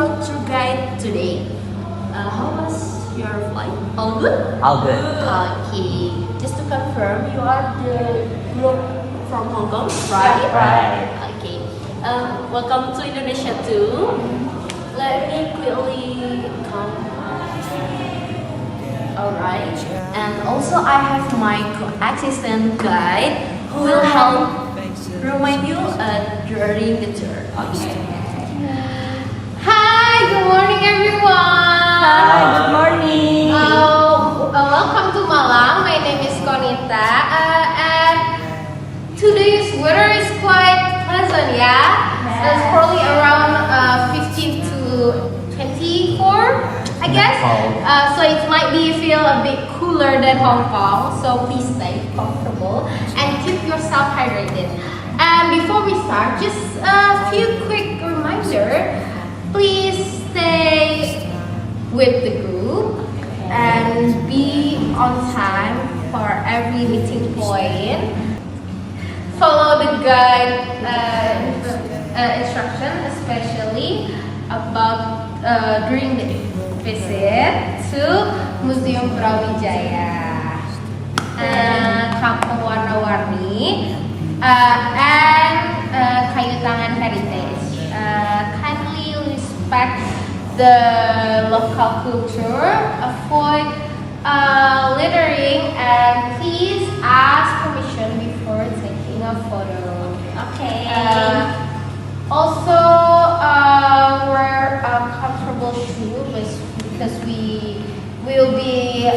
your tour guide today. How was your flight? All good? All good. Okay. Just to confirm, you are the group from Hong Kong, right? Right. Okay. Welcome to Indonesia too. Let me quickly come. Alright. And also I have my co-assistant guide who will help remind you during the tour. Hi, good morning everyone. Hi, good morning. Welcome to Malang. My name is Konita, and today's weather is quite pleasant. It's probably around 15 to 24, I guess. So it might be feel a bit cooler than Hong Kong. So please stay comfortable and keep yourself hydrated. And before we start, just a few quick reminder. Please stay with the group and be on time for every meeting point. Follow the guide instruction, especially about during the visit to Museum Brawijaya, Kampung Warna-Warni, and Kayu Tangan Heritage. Kindly respect the local culture, avoid littering, and please ask permission before taking a photo. Okay. Also, wear comfortable shoes because we will be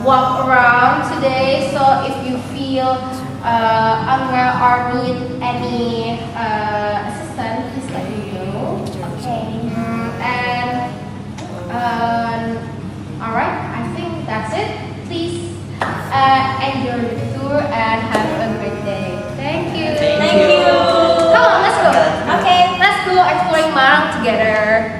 walk around today. So if you feel unwell or need any assistance, please let me know. Okay. Alright, I think that's it. Please enjoy the tour and have a great day. Thank you. Thank you. Come on, let's go. Okay. Let's go exploring Malang together.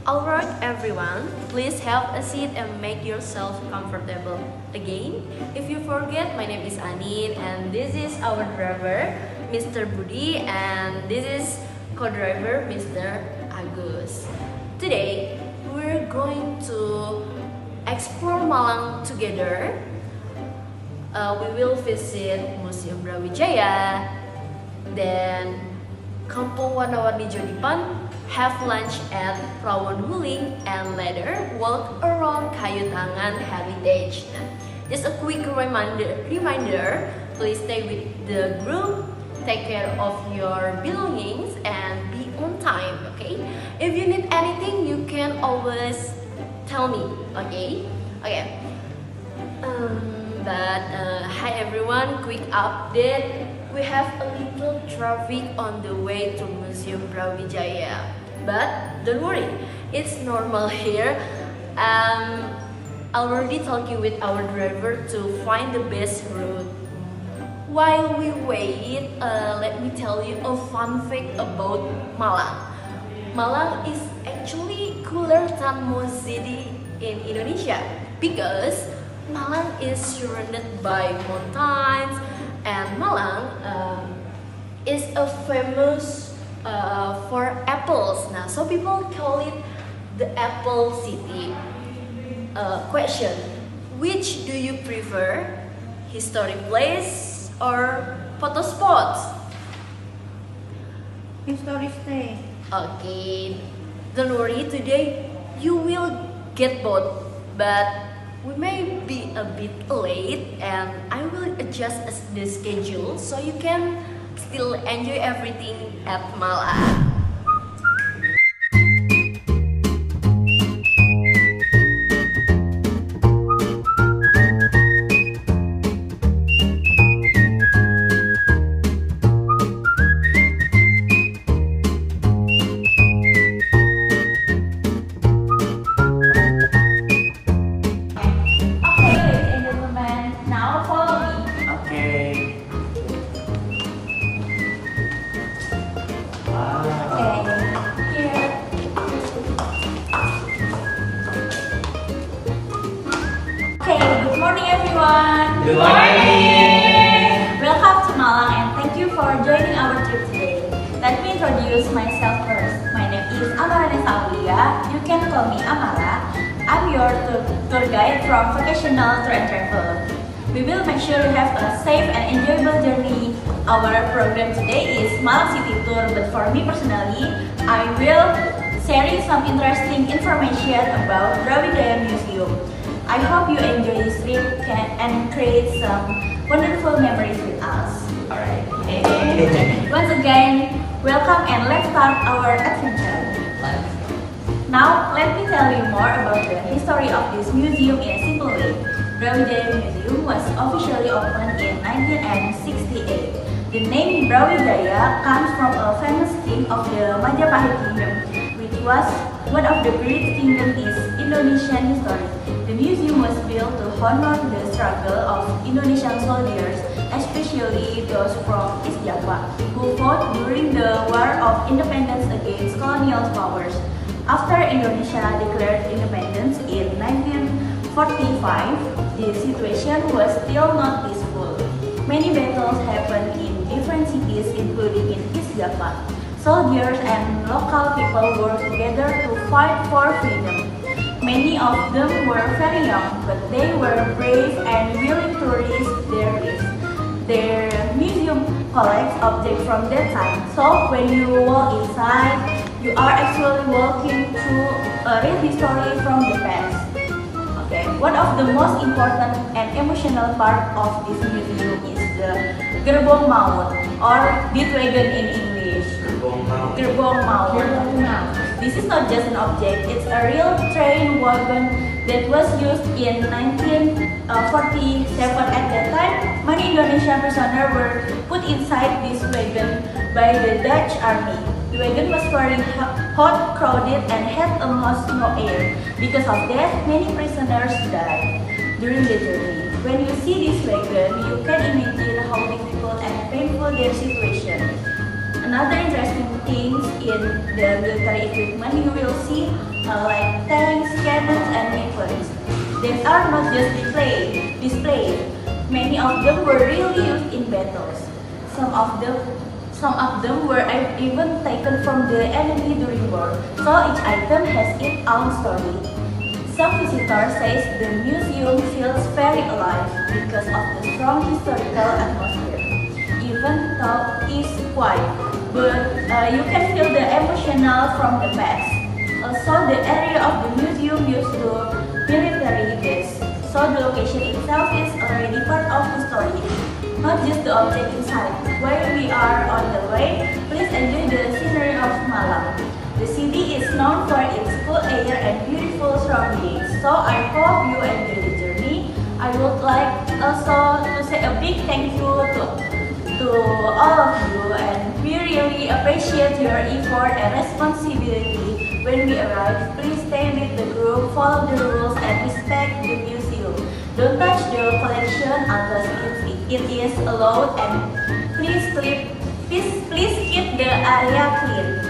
Alright everyone, please have a seat and make yourself comfortable. Again, if you forget, my name is Anin and this is our driver, Mr. Budi, and this is co-driver, Mr. Agus. Today, we're going to explore Malang together. We will visit Museum Brawijaya, then Kampung Warna-Warni Jodipan, have lunch at Rawon Huling, and later walk around Kayu Tangan Heritage. Just a quick reminder, please stay with the group, take care of your belongings, and be on time, okay? If you need anything, you can always tell me, okay? Okay. Hi everyone, quick update. We have a little traffic on the way to Museum Brawijaya, but don't worry, it's normal here. Already talking with our driver to find the best route. While we wait, let me tell you a fun fact about Malang. Malang is actually cooler than most city in Indonesia because Malang is surrounded by mountains. And Malang is a famous for apples. Now, so people call it the Apple City. Question: which do you prefer? Historic place or photo spots? Historic stay. Okay, don't worry. Today you will get both, but we may be a bit late and I will adjust the schedule so you can still enjoy everything at Malang. morning, everyone. Good morning. Welcome to Malang and thank you for joining our trip today. Let me introduce myself first. My name is Amara Aulia. You can call me Amara. I'm your tour guide from Vocational Tour and Travel. We will make sure you have a safe and enjoyable journey. Our program today is Malang City Tour, but for me personally, I will sharing some interesting information about Brawijaya Museum. I hope you enjoy this trip and create some wonderful memories with us. Alright. Once again, welcome and let's start our adventure. Now, let me tell you more about the history of this museum in a simple way. Brawijaya Museum was officially opened in 1968. The name Brawijaya comes from a famous king of the Majapahit Kingdom, which was one of the great kingdoms in Indonesian history. The museum was built to honor the struggle of Indonesian soldiers, especially those from East Java, who fought during the War of Independence against colonial powers. After Indonesia declared independence in 1945, the situation was still not peaceful. Many battles happened in different cities, including in East Java. Soldiers and local people worked together to fight for freedom. Many of them were very young, but they were brave and willing to risk their lives. Their museum collects objects from that time, so when you walk inside, you are actually walking through a real history from the past. Okay, one of the most important and emotional part of this museum is the Gerbong Maut, or Ditwagen in English. Gerbong Maut. This is not just an object, it's a real train wagon that was used in 1947. At that time, many Indonesian prisoners were put inside this wagon by the Dutch army. The wagon was very hot, crowded, and had almost no air. Because of that, many prisoners died during the journey. When you see this wagon, you can imagine how difficult and painful their situation. Another interesting things in the military equipment you will see like tanks, cannons, and weapons. They are not just displayed. Many of them were really used in battles. Some of them were even taken from the enemy during war. So each item has its own story. Some visitors say the museum feels very alive because of the strong historical atmosphere. Even though it's quiet, but you can feel the emotional from the past. Also, the area of the museum used to military base, so the location itself is already part of the story, not just the object inside. While we are on the way, please enjoy the scenery of Malang. The city is known for its cool air and beautiful surroundings, so I hope you enjoy the journey. I would like also to say a big thank you to all of you, and we really appreciate your effort and responsibility. When we arrive, please stay with the group, follow the rules, and respect the museum. Don't touch the collection unless it is allowed, and please keep the area clean.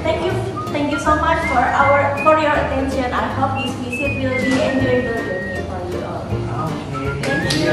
Thank you so much for your attention. I hope this visit will be enjoyable journey for you all. Thank you.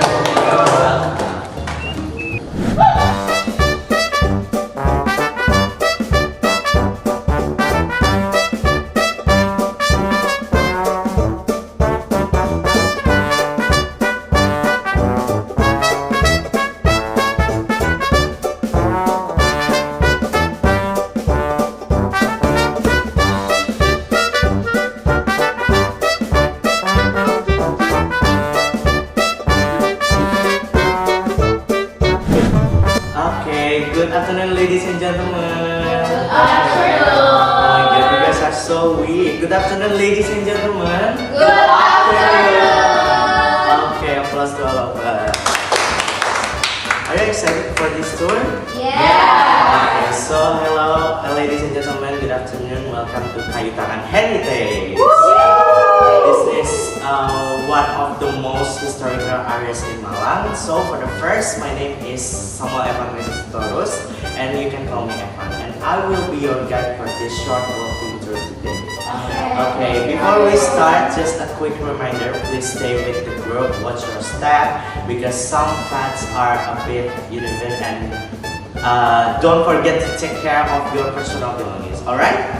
Good afternoon, ladies and gentlemen. Good afternoon. Oh my God, you guys are so weak. Good afternoon, ladies and gentlemen. Good afternoon. Okay, applause to all of us. Are you excited for this tour? Yeah. Okay, so hello, ladies and gentlemen. Good afternoon. Welcome to Kayu Tangan Heritage. This is one of the most historical areas in Malang. So for the first, my name is Samuel Evan Torus, and you can call me Evan. And I will be your guide for this short walking tour today. Okay. Okay, before we start, just a quick reminder, please stay with the group, watch your step, because some paths are a bit uneven, and don't forget to take care of your personal belongings, alright?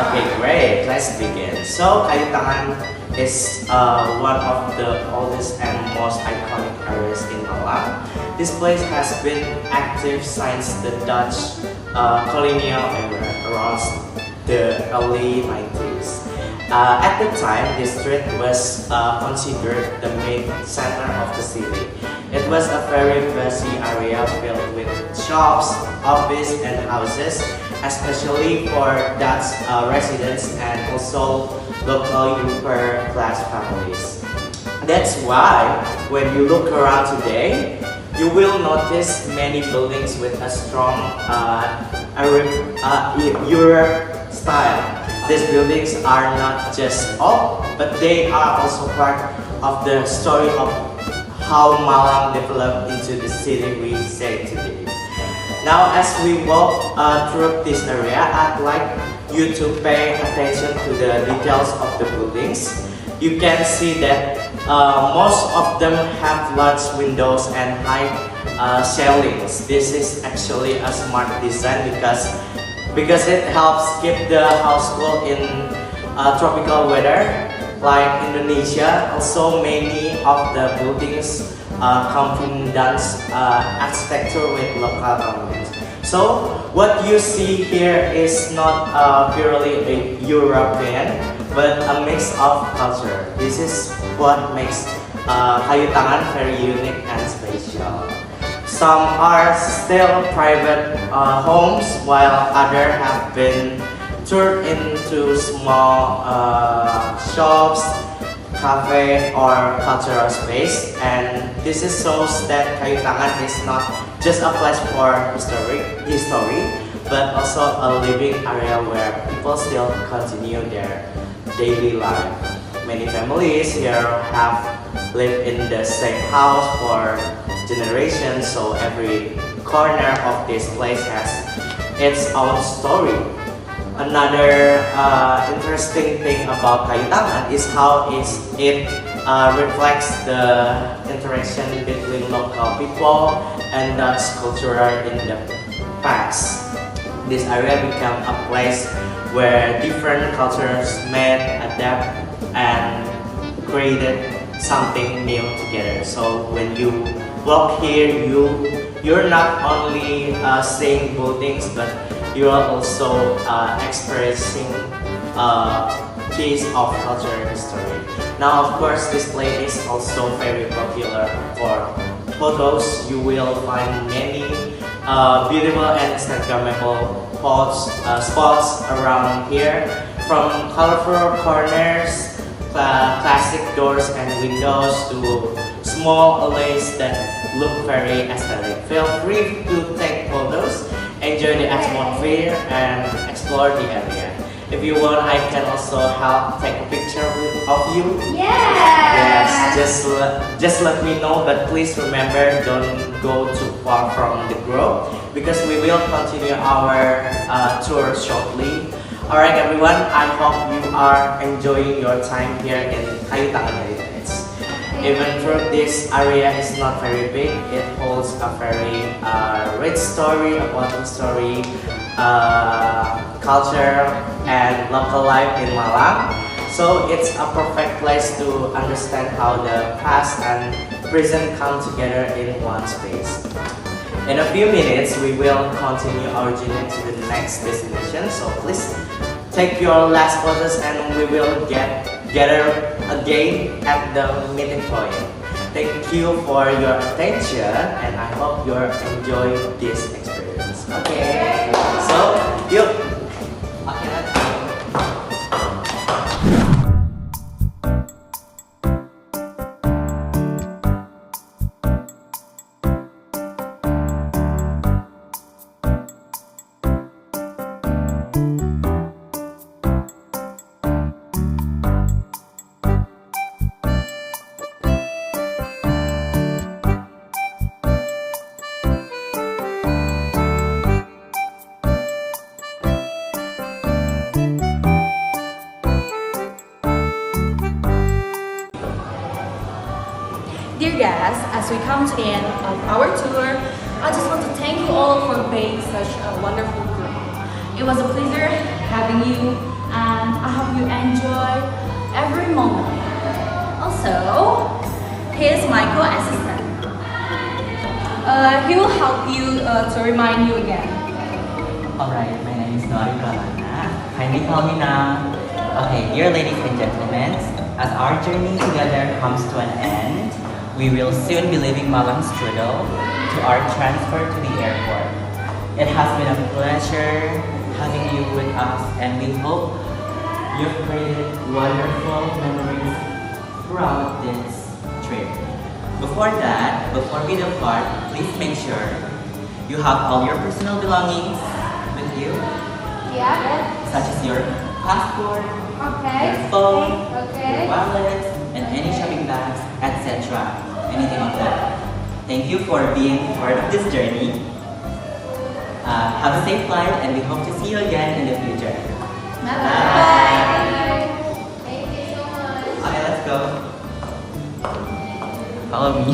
Okay, great, let's begin. So, Kayu Tangan is one of the oldest and most iconic areas in Malang. This place has been active since the Dutch colonial era around the early 90s. At the time, this street was considered the main center of the city. It was a very busy area filled with shops, offices, and houses, especially for Dutch residents and also local upper class families. That's why when you look around today, you will notice many buildings with a strong Europe style. These buildings are not just old, but they are also part of the story of how Malang developed into the city we say today. Now, as we walk through this area, I'd like you to pay attention to the details of the buildings. You can see that most of them have large windows and high ceilings. This is actually a smart design because it helps keep the house cool in tropical weather like Indonesia. Also, many of the buildings come from Dutch architecture with local elements. So, what you see here is not purely a European, but a mix of culture. This is what makes Kayu Tangan very unique and special. Some are still private homes, while others have been turned into small shops, cafe, or cultural space. And this is shows that Kayu Tangan is not just a place for history, but also a living area where people still continue their daily life. Many families here have lived in the same house for generations, so every corner of this place has its own story. Another interesting thing about Kayu Tangan is how it reflects the interaction between local people and Dutch culture in the past. This area became a place where different cultures met, adapt, and created something new together. So when you walk here, you're not only seeing buildings, but you are also expressing a piece of culture and history. Now, of course, this place is also very popular for photos. You will find many beautiful and Instagrammable spots around here, from colorful corners, classic doors and windows, to small alleys that look very aesthetic. Feel free to take photos, enjoy the atmosphere, and explore the area. If you want, I can also help take a picture of you. Yes, just let me know, but please remember, don't go too far from the group because we will continue our tour shortly. Alright everyone, I hope you are enjoying your time here in Kayu Tangan Heritage. Even though this area is not very big, it holds a very rich story about history, culture, and local life in Malang. So it's a perfect place to understand how the past and present come together in one space. In a few minutes, we will continue our journey to the next destination. So please take your last photos and we will gather again at the meeting point. Thank you for your attention and I hope you enjoy this experience. Okay, so yuk. Okay, let's go. Dear guests, as we come to the end of our tour, I just want to thank you all for being such a wonderful group. It was a pleasure having you, and I hope you enjoy every moment. Also, here's my co-assistant. He will help you to remind you again. Alright, my name is Nori Pramana. Kindly call me now. Okay, dear ladies and gentlemen, as our journey together comes to an end, we will soon be leaving Malang Strudel to our transfer to the airport. It has been a pleasure having you with us, and we hope you've created wonderful memories throughout this trip. Before we depart, please make sure you have all your personal belongings with you, Yeah. such as your passport, Okay. your phone, Okay. your wallet, and any shopping bags, etc. Anything of that. Thank you for being part of this journey. Have a safe flight, and we hope to see you again in the future. Bye. Thank you so much. Okay, let's go. Follow me.